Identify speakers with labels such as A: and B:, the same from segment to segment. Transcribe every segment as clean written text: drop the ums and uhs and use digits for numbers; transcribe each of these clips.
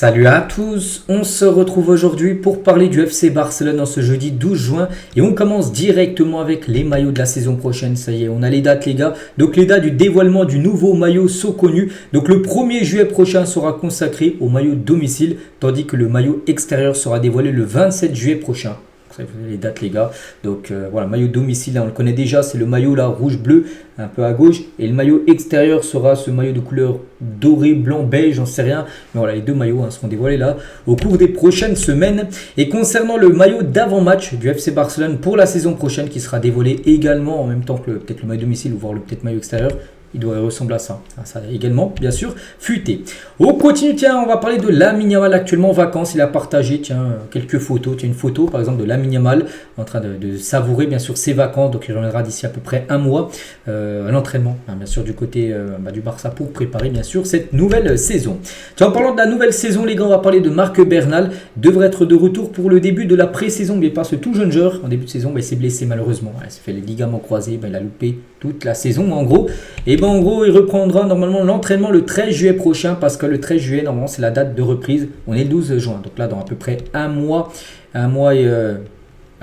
A: Salut à tous, on se retrouve aujourd'hui pour parler du FC Barcelone en ce jeudi 12 juin et on commence directement avec les maillots de la saison prochaine. Ça y est, on a les dates les gars, donc les dates du dévoilement du nouveau maillot sont connues. Donc le 1er juillet prochain sera consacré au maillot domicile tandis que le maillot extérieur sera dévoilé le 27 juillet prochain. Vous avez les dates les gars, donc voilà, maillot domicile là, on le connaît déjà, c'est le maillot là rouge-bleu un peu à gauche, et le maillot extérieur sera ce maillot de couleur doré, blanc, beige, j'en sais rien, mais voilà, les deux maillots seront dévoilés là au cours des prochaines semaines. Et concernant le maillot d'avant-match du FC Barcelone pour la saison prochaine qui sera dévoilé également en même temps que peut-être le maillot domicile ou voire le peut-être maillot extérieur, il doit ressembler à ça. Ça a également, bien sûr, fuité. On continue, tiens, on va parler de Lamine Yamal actuellement en vacances. Il a partagé, tiens, quelques photos. Tiens, une photo, par exemple, de Lamine Yamal en train de savourer, bien sûr, ses vacances. Donc, il reviendra d'ici à peu près un mois à l'entraînement, bien sûr, du côté du Barça pour préparer, bien sûr, cette nouvelle saison. Tiens, en parlant de la nouvelle saison, les gars, on va parler de Marc Bernal. Devrait être de retour pour le début de la pré-saison. Mais pas ce tout jeune joueur. En début de saison, il s'est blessé malheureusement. Il s'est fait les ligaments croisés. Il a loupé toute la saison, en gros. Et en gros, il reprendra normalement l'entraînement le 13 juillet prochain parce que le 13 juillet, normalement, c'est la date de reprise. On est le 12 juin. Donc là, dans à peu près un mois et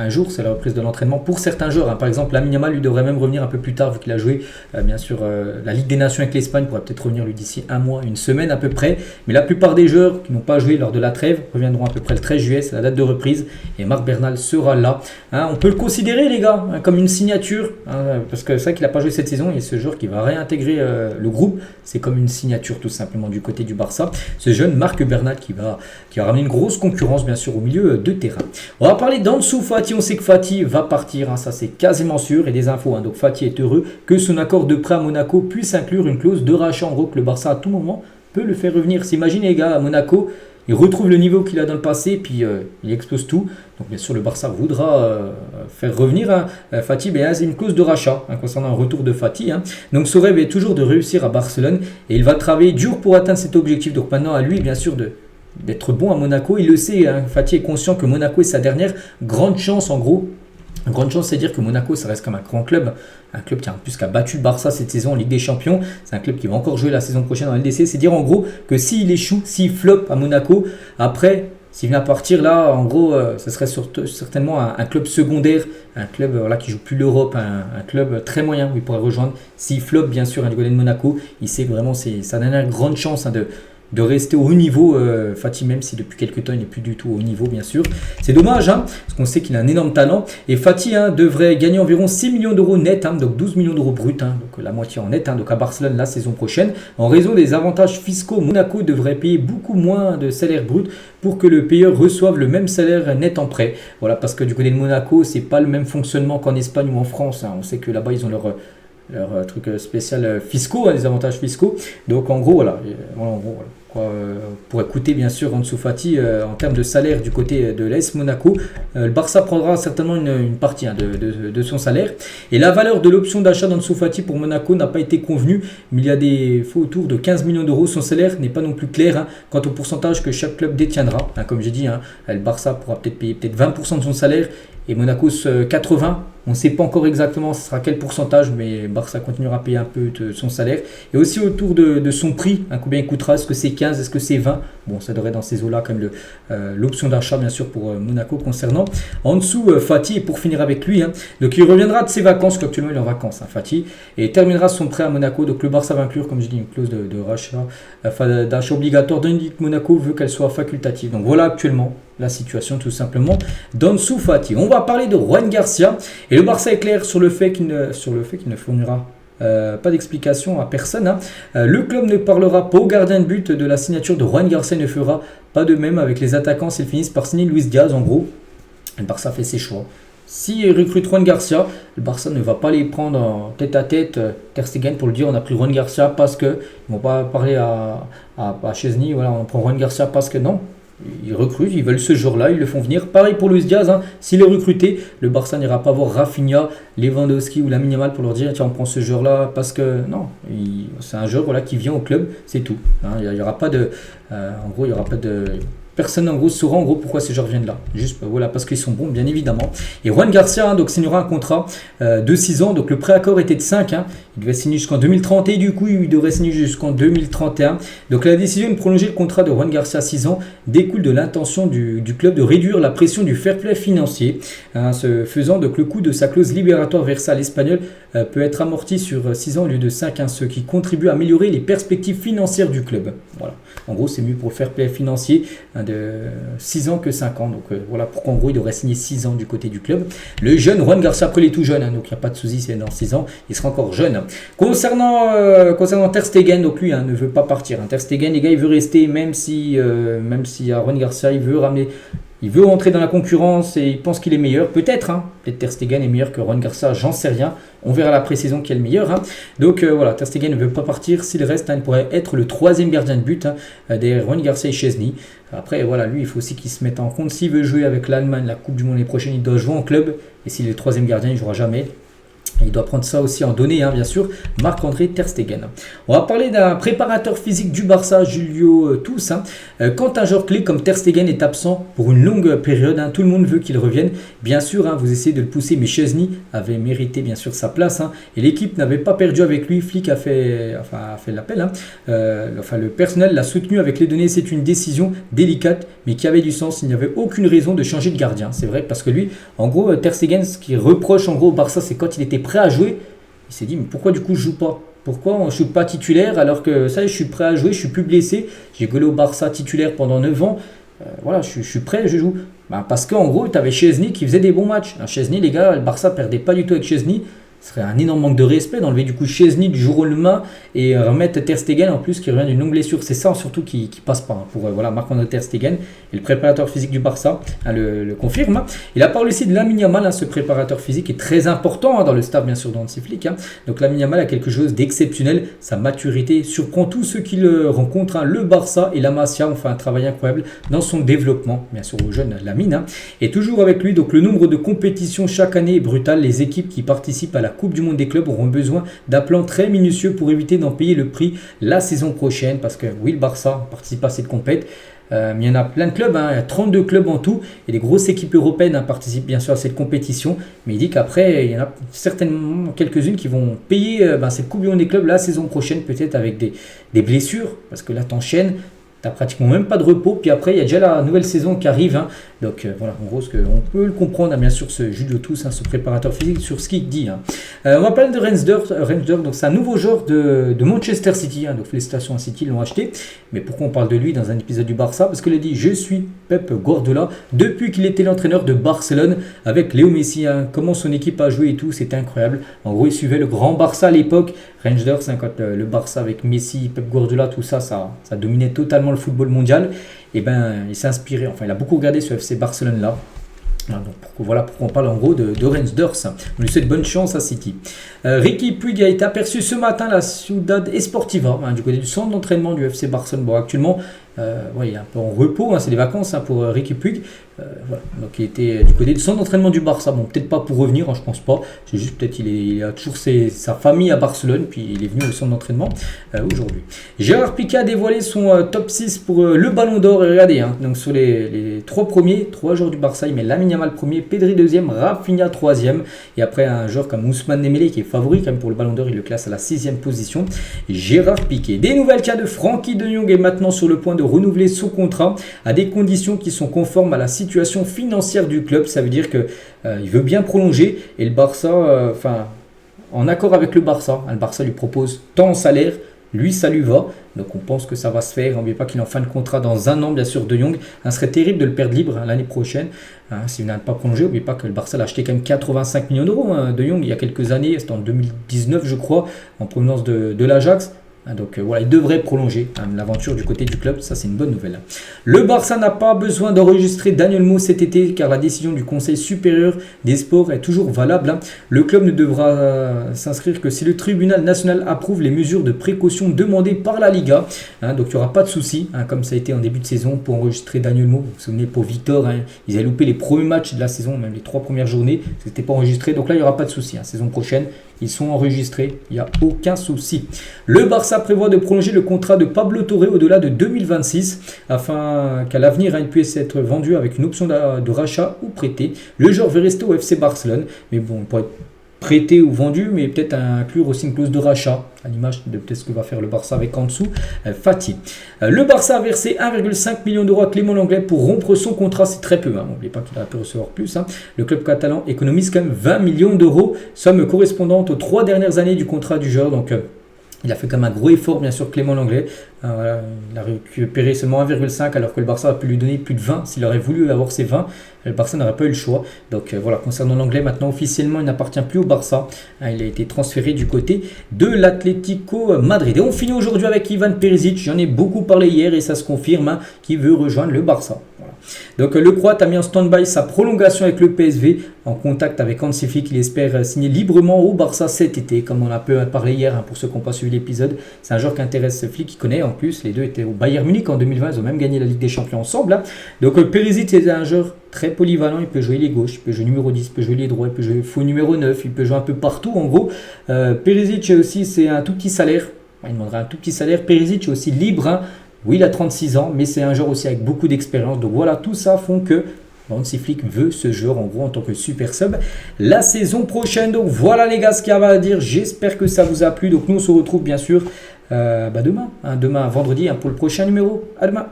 A: un jour, c'est la reprise de l'entraînement pour certains joueurs. Par exemple, Lamine Yamal, lui devrait même revenir un peu plus tard vu qu'il a joué, bien sûr, la Ligue des Nations avec l'Espagne. Pourrait peut-être revenir lui d'ici un mois, une semaine à peu près. Mais la plupart des joueurs qui n'ont pas joué lors de la trêve reviendront à peu près le 13 juillet. C'est la date de reprise. Et Marc Bernal sera là. On peut le considérer, les gars, comme une signature. Parce que c'est vrai qu'il n'a pas joué cette saison. Et ce joueur qui va réintégrer le groupe, c'est comme une signature tout simplement du côté du Barça. Ce jeune Marc Bernal qui va ramener une grosse concurrence, bien sûr, au milieu de terrain. On va parler d'Ansu Fati. On sait que Fati va partir, ça c'est quasiment sûr, et des infos. Donc Fati est heureux que son accord de prêt à Monaco puisse inclure une clause de rachat. En gros, que le Barça à tout moment peut le faire revenir. S'imagine les gars, à Monaco, il retrouve le niveau qu'il a dans le passé, puis il explose tout. Donc bien sûr, le Barça voudra faire revenir Fati, mais c'est une clause de rachat concernant un retour de Fati. Donc son rêve est toujours de réussir à Barcelone, et il va travailler dur pour atteindre cet objectif. Donc maintenant, à lui, bien sûr, d'être bon à Monaco. Il le sait, Fati est conscient que Monaco est sa dernière grande chance en gros. Une grande chance, c'est dire que Monaco, ça reste comme un grand club. Un club qui a battu le Barça cette saison en Ligue des Champions. C'est un club qui va encore jouer la saison prochaine en LDC. C'est dire en gros que s'il échoue, s'il flop à Monaco, après, s'il vient à partir là, en gros, ce serait certainement un club secondaire. Un club qui joue plus l'Europe, un club très moyen où il pourrait rejoindre. S'il flop, bien sûr, du côté de Monaco, il sait que vraiment c'est sa dernière grande chance de rester au haut niveau. Fati, même si depuis quelques temps il n'est plus du tout au haut niveau, bien sûr. C'est dommage, parce qu'on sait qu'il a un énorme talent. Et Fati devrait gagner environ 6 millions d'euros net, donc 12 millions d'euros bruts, donc la moitié en net, donc à Barcelone la saison prochaine. En raison des avantages fiscaux, Monaco devrait payer beaucoup moins de salaire brut pour que le payeur reçoive le même salaire net en prêt. Voilà, parce que du côté de Monaco, c'est pas le même fonctionnement qu'en Espagne ou en France. On sait que là-bas, ils ont leur truc spécial fiscaux, les avantages fiscaux. Donc en gros, voilà. Pour écouter bien sûr Ansu Fati en termes de salaire du côté de l'AS Monaco, le Barça prendra certainement une partie de son salaire. Et la valeur de l'option d'achat d'Ansu Fati pour Monaco n'a pas été convenue, mais il y a des faux autour de 15 millions d'euros. Son salaire n'est pas non plus clair quant au pourcentage que chaque club détiendra. Comme j'ai dit, le Barça pourra peut-être payer 20% de son salaire et Monaco 80%. On ne sait pas encore exactement ce sera quel pourcentage, mais Barça continuera à payer un peu de son salaire. Et aussi autour de son prix, combien il coûtera, est-ce que c'est 15, est-ce que c'est 20 ? Bon, ça devrait être dans ces eaux-là comme l'option d'achat, bien sûr, pour Monaco concernant. En dessous, Fati, et pour finir avec lui, donc il reviendra de ses vacances, qu'actuellement il est en vacances, Fati, et terminera son prêt à Monaco. Donc le Barça va inclure, comme je dis, une clause de rachat, d'achat obligatoire, tandis que Monaco veut qu'elle soit facultative. Donc voilà actuellement la situation tout simplement d'Ansu Fati. On va parler de Ruan Garcia, et le Barça est clair sur le fait qu'il ne fournira pas d'explication à personne. Le club ne parlera pas au gardien de but de la signature de Ruan Garcia, ne fera pas de même avec les attaquants s'ils finissent par signer Luis Diaz. En gros, le Barça fait ses choix. S'il recrute Ruan Garcia, le Barça ne va pas les prendre en tête à tête Ter Stegen pour le dire on a pris Ruan Garcia parce que ils vont pas parler à Chesney, voilà, on prend Ruan Garcia parce que non. Ils recrutent, ils veulent ce jour-là, ils le font venir. Pareil pour Luis Diaz, s'il est recruté, le Barça n'ira pas voir Rafinha, Lewandowski ou Lamine Yamal pour leur dire tiens on prend ce joueur-là parce que non, c'est un joueur qui vient au club, c'est tout. Il n'y aura pas En gros, il n'y aura pas de... Personne en gros saura en gros pourquoi ces joueurs viennent là. Juste voilà, parce qu'ils sont bons, bien évidemment. Et Juan Garcia donc signera un contrat de 6 ans. Donc le préaccord était de 5. Il devait signer jusqu'en 2030 et du coup il devrait signer jusqu'en 2031. Donc la décision de prolonger le contrat de Juan Garcia à 6 ans découle de l'intention du club de réduire la pression du fair play financier. Ce faisant, donc le coût de sa clause libératoire versée à l'Espagnol peut être amorti sur 6 ans au lieu de 5, ce qui contribue à améliorer les perspectives financières du club. Voilà. En gros, c'est mieux pour le fair play financier de 6 ans que 5 ans. Donc voilà pourquoi en gros il devrait signer 6 ans du côté du club. Le jeune Juan Garcia, après il est tout jeune, donc il n'y a pas de souci, c'est dans 6 ans, il sera encore jeune. Concernant Ter Stegen, donc lui ne veut pas partir. Ter Stegen, les gars, il veut rester, même si Juan Garcia, il veut rentrer dans la concurrence et il pense qu'il est meilleur. Peut-être Ter Stegen est meilleur que Juan Garcia, j'en sais rien. On verra la pré-saison qui est le meilleur. Donc voilà, Ter Stegen ne veut pas partir. S'il reste, il pourrait être le 3e gardien de but derrière Juan Garcia et Szczesny. Après, voilà, lui, il faut aussi qu'il se mette en compte. S'il veut jouer avec l'Allemagne, la Coupe du Monde l'année prochaine, il doit jouer en club. Et s'il est le 3e gardien, il ne jouera jamais. Il doit prendre ça aussi en données, bien sûr, Marc-André Ter Stegen. On va parler d'un préparateur physique du Barça, Julio Tous. Quand un joueur clé comme Ter Stegen est absent pour une longue période, tout le monde veut qu'il revienne. Bien sûr, vous essayez de le pousser, mais Szczesny avait mérité bien sûr sa place. Et l'équipe n'avait pas perdu avec lui. Flick a fait l'appel. Le personnel l'a soutenu avec les données. C'est une décision délicate, mais qui avait du sens. Il n'y avait aucune raison de changer de gardien. C'est vrai, parce que lui, en gros, Ter Stegen, ce qu'il reproche en gros au Barça, c'est quand il était prêt à jouer, il s'est dit mais pourquoi du coup je joue pas, pourquoi je ne suis pas titulaire alors que ça je suis prêt à jouer, je suis plus blessé, j'ai gaulé au Barça titulaire pendant 9 ans, voilà je suis prêt, je joue. Parce qu'en gros tu avais Szczesny qui faisait des bons matchs. Szczesny, les gars, le Barça perdait pas du tout avec Szczesny. Ce serait un énorme manque de respect d'enlever du coup Szczesny du jour au lendemain et remettre Ter Stegen en plus qui revient d'une longue blessure. C'est ça surtout qui passe pas pour Marc-André Ter Stegen. Et le préparateur physique du Barça le confirme. Il a parlé aussi de Lamine Yamal, ce préparateur physique est très important dans le staff bien sûr d'Hansi Flick. Donc Lamine Yamal a quelque chose d'exceptionnel. Sa maturité surprend tous ceux qui le rencontrent. Le Barça et la Masia ont fait un travail incroyable dans son développement, bien sûr au jeune Lamine. Et toujours avec lui, donc le nombre de compétitions chaque année est brutal. Les équipes qui participent à la Coupe du Monde des clubs auront besoin d'un plan très minutieux pour éviter d'en payer le prix la saison prochaine, parce que oui, le Barça participe à cette compétition. Il y en a plein de clubs, il y a 32 clubs en tout, et les grosses équipes européennes participent bien sûr à cette compétition, mais il dit qu'après il y en a certainement quelques-unes qui vont payer cette Coupe du Monde des clubs la saison prochaine, peut-être avec des blessures, parce que là t'enchaînes, t'as pratiquement même pas de repos, puis après il y a déjà la nouvelle saison qui arrive, donc voilà, en gros on peut le comprendre bien sûr ce Julio Tous, ce préparateur physique, sur ce qu'il dit. On va parler de Reinsdorf, donc c'est un nouveau joueur de Manchester City, donc félicitations à City, ils l'ont acheté. Mais pourquoi on parle de lui dans un épisode du Barça? Parce qu'il a dit je suis Pep Guardiola depuis qu'il était l'entraîneur de Barcelone avec Léo Messi, comment son équipe a joué et tout, c'était incroyable. En gros il suivait le grand Barça à l'époque. Reinsdorf, quand le Barça avec Messi, Pep Guardiola, tout ça dominait totalement le football mondial. Et il s'est inspiré, il a beaucoup regardé ce FC Barcelone là. Donc voilà pourquoi on parle en gros de Reinsdorf. On lui souhaite bonne chance à City. Riqui Puig a été aperçu ce matin à la Ciudad Esportiva, du côté du centre d'entraînement du FC Barcelone. Bon, actuellement, il est un peu en repos, c'est les vacances pour Riqui Puig. Voilà. Donc il était du côté du centre d'entraînement du Barça. Bon, peut-être pas pour revenir, je pense pas. C'est juste peut-être il a toujours sa famille à Barcelone, puis il est venu au centre d'entraînement aujourd'hui. Gérard Piqué a dévoilé son top 6 pour le Ballon d'Or. Et regardez, donc sur les 3 joueurs du Barça, il met Lamine Yamal premier, Pedri deuxième, Rafinha troisième. Et après un joueur comme Ousmane Dembélé qui est favori quand même pour le Ballon d'Or, il le classe à la 6e position. Gérard Piqué. Des nouvelles cas de Frenkie de Jong est maintenant sur le point de renouveler son contrat à des conditions qui sont conformes à la situation financière du club. Ça veut dire que il veut bien prolonger et le Barça, en accord avec le Barça lui propose tant en salaire, lui ça lui va, donc on pense que ça va se faire. N'oubliez pas qu'il est en fin de contrat dans un an bien sûr de Jong. Ce serait terrible de le perdre libre l'année prochaine s'il n'a pas prolongé. N'oubliez pas que le Barça l'a acheté quand même 85 millions d'euros de Jong il y a quelques années, c'était en 2019 je crois, en provenance de l'Ajax. Donc voilà, il devrait prolonger l'aventure du côté du club, ça c'est une bonne nouvelle. Le Barça n'a pas besoin d'enregistrer Daniel Mo cet été car la décision du Conseil supérieur des sports est toujours valable. Le club ne devra s'inscrire que si le tribunal national approuve les mesures de précaution demandées par la Liga. Donc il n'y aura pas de souci, comme ça a été en début de saison pour enregistrer Daniel Mo. Vous vous souvenez pour Victor, ils avaient loupé les premiers matchs de la saison, même les 3 premières journées, c'était pas enregistré. Donc là il n'y aura pas de souci, saison prochaine. ils sont enregistrés, il n'y a aucun souci. Le Barça prévoit de prolonger le contrat de Pablo Torre au-delà de 2026 afin qu'à l'avenir il puisse être vendu avec une option de rachat ou prêté. Le joueur veut rester au FC Barcelone, mais bon, il pourrait être prêté ou vendu, mais peut-être inclure aussi une clause de rachat, à l'image de peut-être ce que va faire le Barça avec en dessous Fati. Le Barça a versé 1,5 million d'euros à Clément Lenglet pour rompre son contrat, c'est très peu, n'oubliez pas qu'il a pu recevoir plus. Le club catalan économise quand même 20 millions d'euros, somme correspondante aux 3 dernières années du contrat du joueur, donc il a fait quand même un gros effort, bien sûr, Clément Lenglet. Voilà, il a récupéré seulement 1,5 alors que le Barça a pu lui donner plus de 20. S'il aurait voulu avoir ses 20, le Barça n'aurait pas eu le choix. Donc voilà, concernant Lenglet, maintenant officiellement, il n'appartient plus au Barça. Il a été transféré du côté de l'Atlético Madrid. Et on finit aujourd'hui avec Ivan Perisic. J'en ai beaucoup parlé hier et ça se confirme, qui veut rejoindre le Barça. Voilà. Donc le Croate a mis en stand-by sa prolongation avec le PSV en contact avec Hansi Flick. Il espère signer librement au Barça cet été, comme on a peu parlé hier pour ceux qui n'ont pas suivi l'épisode. C'est un joueur qui intéresse Flick, qui connaît en plus. Les deux étaient au Bayern Munich en 2020, ils ont même gagné la Ligue des Champions ensemble. Donc Perisic c'est un joueur très polyvalent, il peut jouer les gauches, il peut jouer numéro 10, il peut jouer les droits, il peut jouer faux numéro 9, il peut jouer un peu partout en gros. Perisic aussi c'est un tout petit salaire, il demandera un tout petit salaire. Perisic est aussi libre, oui il a 36 ans, mais c'est un joueur aussi avec beaucoup d'expérience. Donc voilà, tout ça font que Hansi Flick veut ce joueur en gros en tant que super sub la saison prochaine. Donc voilà les gars ce qu'il y avait à dire, j'espère que ça vous a plu. Donc nous on se retrouve bien sûr demain, demain vendredi pour le prochain numéro. À demain.